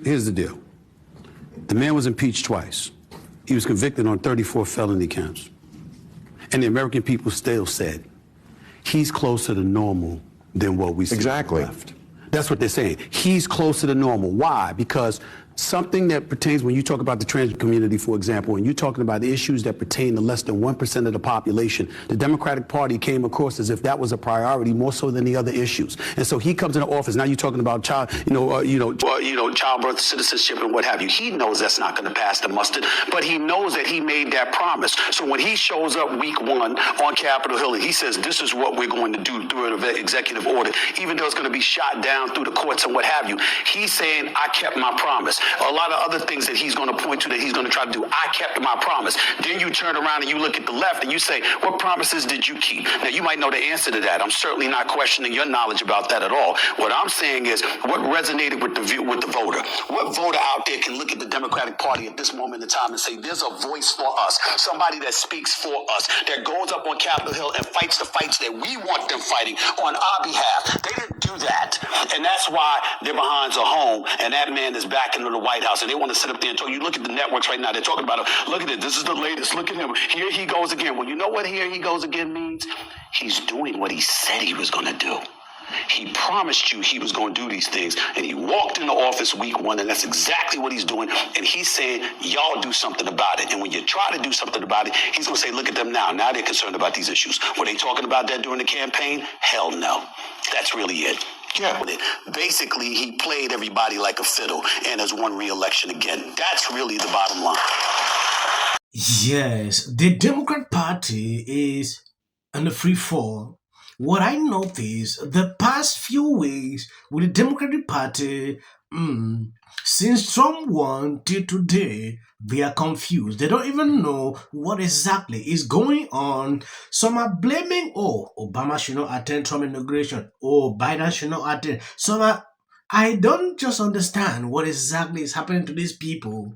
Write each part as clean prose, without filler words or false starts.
Here's the deal. The man was impeached twice. He was convicted on 34 felony counts. And the American people still said, he's closer to normal than what we see Exactly. left. That's what they're saying. He's closer to normal. Why? Because something that pertains, when you talk about the trans community, for example, and you're talking about the issues that pertain to less than 1% of the population, the Democratic Party came across as if that was a priority more so than the other issues. And so he comes into office. Now you're talking about childbirth, citizenship, and what have you. He knows that's not going to pass the muster, but he knows that he made that promise. So when he shows up week one on Capitol Hill and he says, this is what we're going to do through an executive order, even though it's going to be shot down through the courts and what have you, he's saying, I kept my promise. A lot of other things that he's going to point to that he's going to try to do. I kept my promise. Then you turn around and you look at the left and you say, what promises did you keep? Now, you might know the answer to that. I'm certainly not questioning your knowledge about that at all. What I'm saying is what resonated with the voter. What voter out there can look at the Democratic Party at this moment in time and say, there's a voice for us, somebody that speaks for us, that goes up on Capitol Hill and fights the fights that we want them fighting on our behalf. They didn't do that. And that's why their behinds are home and that man is back into the White House and they want to sit up there and talk. You look at the networks right now, they're talking about him. Look at it. This is the latest. Look at him. Here he goes again. Well, you know what here he goes again means? He's doing what he said he was going to do. He promised you he was going to do these things, and he walked into office week one, and that's exactly what he's doing. And he's saying, y'all do something about it. And when you try to do something about it, he's going to say, look at them now. Now they're concerned about these issues. Were they talking about that during the campaign? Hell no. That's really it. Yeah. Basically, he played everybody like a fiddle and has won re-election again. That's really the bottom line. Yes, the Democrat Party is on the free fall. What I noticed the past few weeks with the Democratic Party, since Trump won till today, they are confused. They don't even know what exactly is going on. Some are blaming, Obama should not attend Trump inauguration. Biden should not attend. I don't just understand what exactly is happening to these people.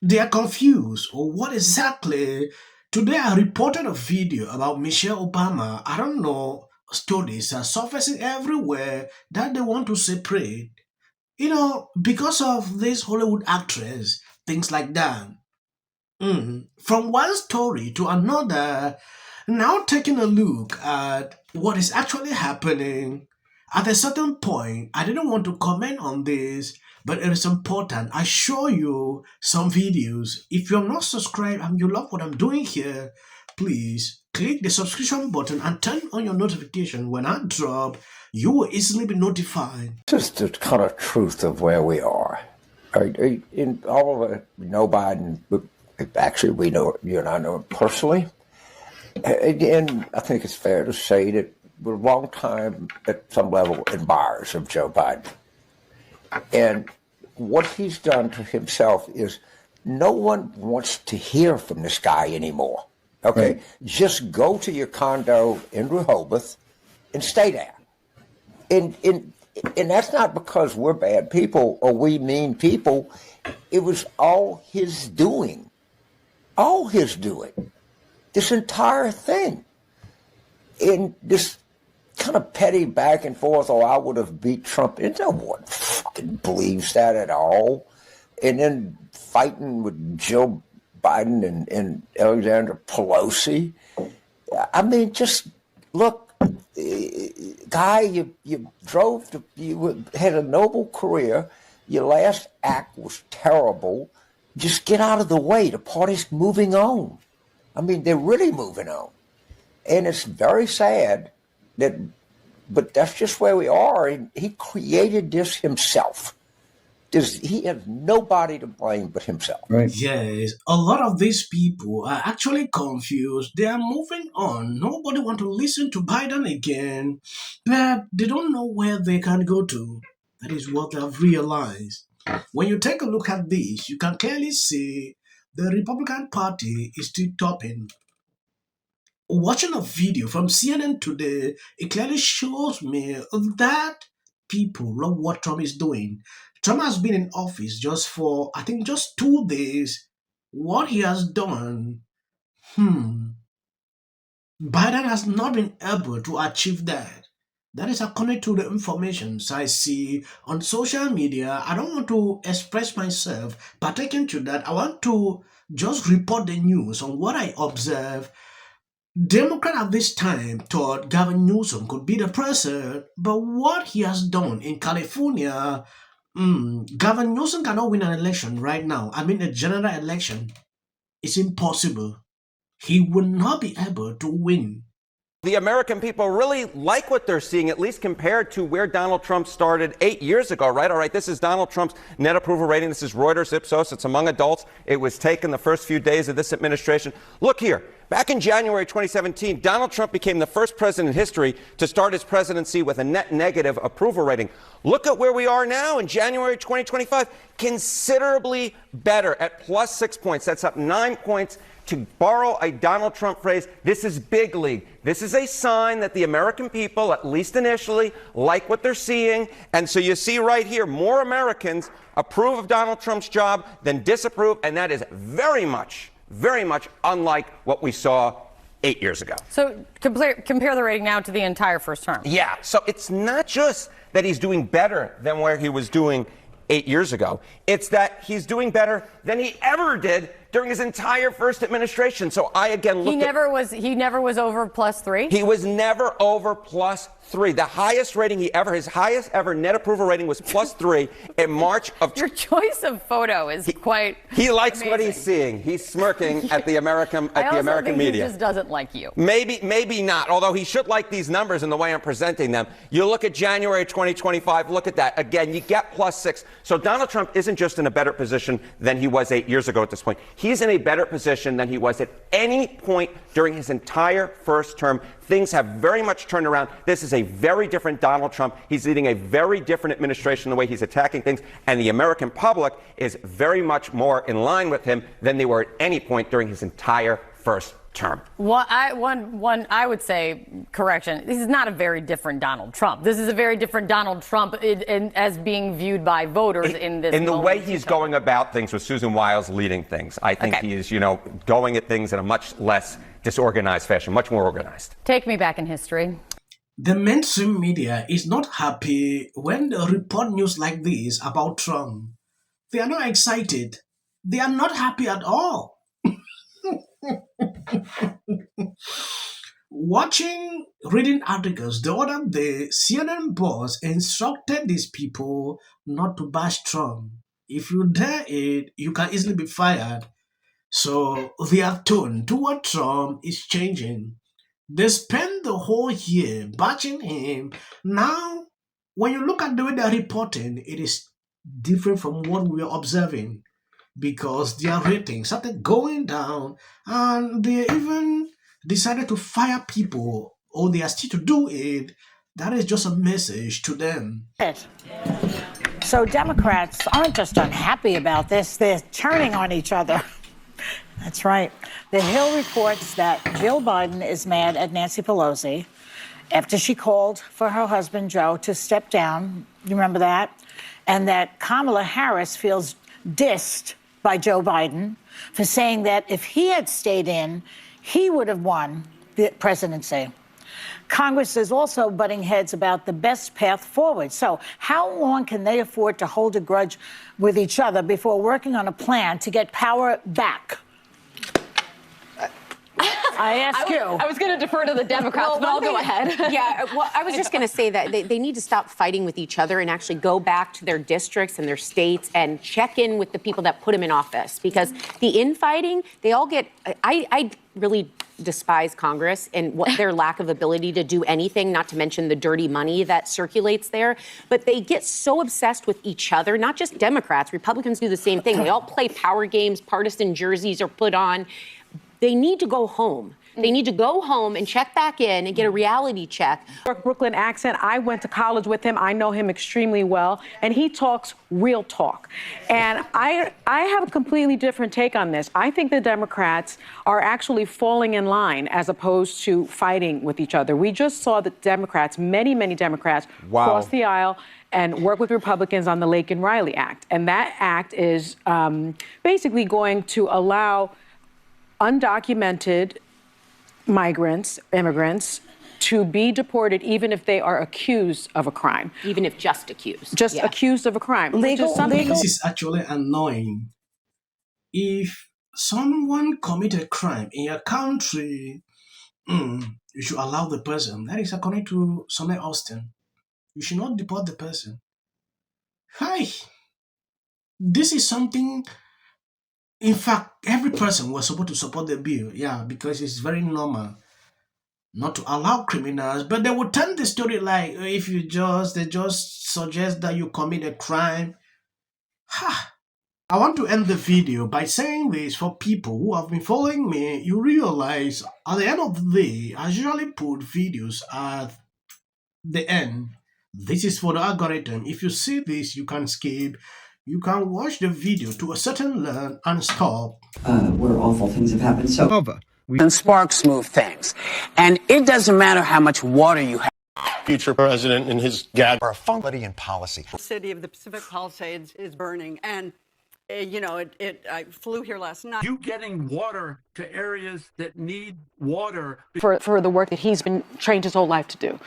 They are confused. Or what exactly? Today I reported a video about Michelle Obama. I don't know, stories are surfacing everywhere that they want to separate. Because of this Hollywood actress, things like that. From one story to another, now taking a look at what is actually happening. At a certain point, I didn't want to comment on this, but it is important. I show you some videos. If you're not subscribed and you love what I'm doing here, please click the subscription button and turn on your notification. When I drop, you will easily be notified. Just the kind of truth of where we are. In all of it, we know Biden, but actually we know, you and I know him personally. And I think it's fair to say that we're a long time at some level admirers of Joe Biden. And what he's done to himself is no one wants to hear from this guy anymore. Okay? Right. Just go to your condo in Rehoboth and stay there. And that's not because we're bad people or we mean people. It was all his doing. All his doing. This entire thing. In this kind of petty back and forth, I would have beat Trump. And no one fucking believes that at all. And then fighting with Joe Biden and Alexander Pelosi. I mean, just look, guy, you had a noble career. Your last act was terrible. Just get out of the way. The party's moving on. I mean, they're really moving on. And it's very sad but that's just where we are. And he created this himself. He has nobody to blame but himself. Right. Yes, a lot of these people are actually confused. They are moving on. Nobody want to listen to Biden again, but they don't know where they can go to. That is what I've realized. When you take a look at this, you can clearly see the Republican Party is still topping. Watching a video from CNN today, it clearly shows me that people love what Trump is doing. Trump has been in office just for, I think, just 2 days. What he has done, Biden has not been able to achieve that. That is according to the information I see on social media. I don't want to express myself pertaining to that. I want to just report the news on what I observe. Democrat at this time thought Gavin Newsom could be the president, but what he has done in California, Gavin Newsom cannot win an election right now. I mean, a general election. It's impossible. He will not be able to win. The American people really like what they're seeing, at least compared to where Donald Trump started 8 years ago, right? All right, this is Donald Trump's net approval rating. This is Reuters Ipsos. It's among adults. It was taken the first few days of this administration. Look here. Back in January 2017, Donald Trump became the first president in history to start his presidency with a net negative approval rating. Look at where we are now in January 2025. Considerably better at plus 6 points. That's up 9 points. To borrow a Donald Trump phrase, this is big league. This is a sign that the American people, at least initially, like what they're seeing. And so you see right here, more Americans approve of Donald Trump's job than disapprove. And that is very much unlike what we saw 8 years ago. So compare the rating now to the entire first term. Yeah. So it's not just that he's doing better than where he was doing 8 years ago. It's that he's doing better than he ever did during his entire first administration. So I again looked He never was over plus 3? He was never over plus 3. The highest rating his highest ever net approval rating was plus 3 in March of... Your choice of photo is quite He likes amazing. What he's seeing. He's smirking at the American think media. He just doesn't like you. Maybe not, although he should like these numbers and the way I'm presenting them. You look at January 2025, look at that. Again, you get plus 6. So Donald Trump isn't just in a better position than he was 8 years ago at this point. He's in a better position than he was at any point during his entire first term. Things have very much turned around. This is a very different Donald Trump. He's leading a very different administration in the way he's attacking things. And the American public is very much more in line with him than they were at any point during his entire first term. Well, I would say, correction, this is not a very different Donald Trump. This is a very different Donald Trump as being viewed by voters in this In the moment way he's going about things with Susan Wiles leading things. I think he is, going at things in a much less disorganized fashion, much more organized. Take me back in history. The mainstream media is not happy when they report news like this about Trump. They are not excited. They are not happy at all. Reading articles the other day, CNN boss instructed these people not to bash Trump. If you dare it, you can easily be fired. So their tone toward Trump is changing. They spent the whole year bashing him. Now, when you look at the way they're reporting, it is different from what we are observing, because their ratings started going down and they even decided to fire people, or they are still to do it. That is just a message to them. So Democrats aren't just unhappy about this, they're turning on each other. That's right. The Hill reports that Jill Biden is mad at Nancy Pelosi after she called for her husband Joe to step down. You remember that? And that Kamala Harris feels dissed by Joe Biden for saying that if he had stayed in, he would have won the presidency. Congress is also butting heads about the best path forward. So how long can they afford to hold a grudge with each other before working on a plan to get power back? I ask you. I was going to defer to the Democrats, but I'll go ahead. Yeah, well, I was just going to say that they need to stop fighting with each other and actually go back to their districts and their states and check in with the people that put them in office. Because the infighting, they all get... I really despise Congress and their lack of ability to do anything, not to mention the dirty money that circulates there. But they get so obsessed with each other, not just Democrats. Republicans do the same thing. They all play power games, partisan jerseys are put on. They need to go home. They need to go home and check back in and get a reality check. Brooklyn accent. I went to college with him. I know him extremely well, and he talks real talk. And I have a completely different take on this. I think the Democrats are actually falling in line as opposed to fighting with each other. We just saw the Democrats, many Democrats, cross the aisle and work with Republicans on the Laken-Riley Act. And that act is basically going to allow undocumented immigrants to be deported even if they are accused of a crime. Even if just accused. Just Yeah. accused of a crime. Which is something This is actually annoying. If someone commit a crime in your country, you should allow the person. That is according to Sonia Austin. You should not deport the person. Hi. This is something, in fact, every person was supposed to support the bill. Yeah, because it's very normal not to allow criminals, but they would turn the story like if they just suggest that you commit a crime. Ha! I want to end the video by saying this for people who have been following me. You realize at the end of the day, I usually put videos at the end. This is for the algorithm. If you see this, you can skip. You can watch the video to a certain learn and stop. Where awful things have happened. So And sparks move things. And it doesn't matter how much water you have. Future president and his gag are a functionality in policy. The city of the Pacific Palisades is burning, and I flew here last night. You getting water to areas that need water for the work that he's been trained his whole life to do.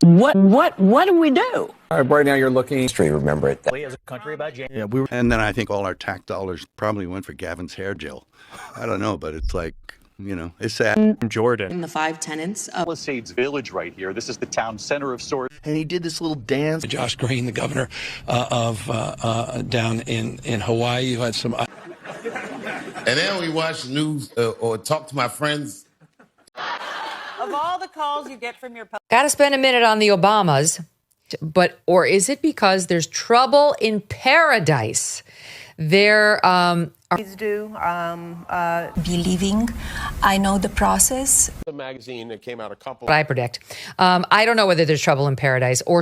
What do we do? Right now you're looking straight. Remember it. As a country about and then I think all our tax dollars probably went for Gavin's hair gel. I don't know, but it's like, it's sad. Jordan. In the 5 tenants of Palisades Village right here. This is the town center of sorts. And he did this little dance. Josh Green, the governor of down in Hawaii, you had some. And then we watch the news or talk to my friends. Of all the calls you get from your Got to spend a minute on the Obamas, or is it because there's trouble in paradise? Please do believing. I know the process. The magazine that came out a couple. I predict. I don't know whether there's trouble in paradise or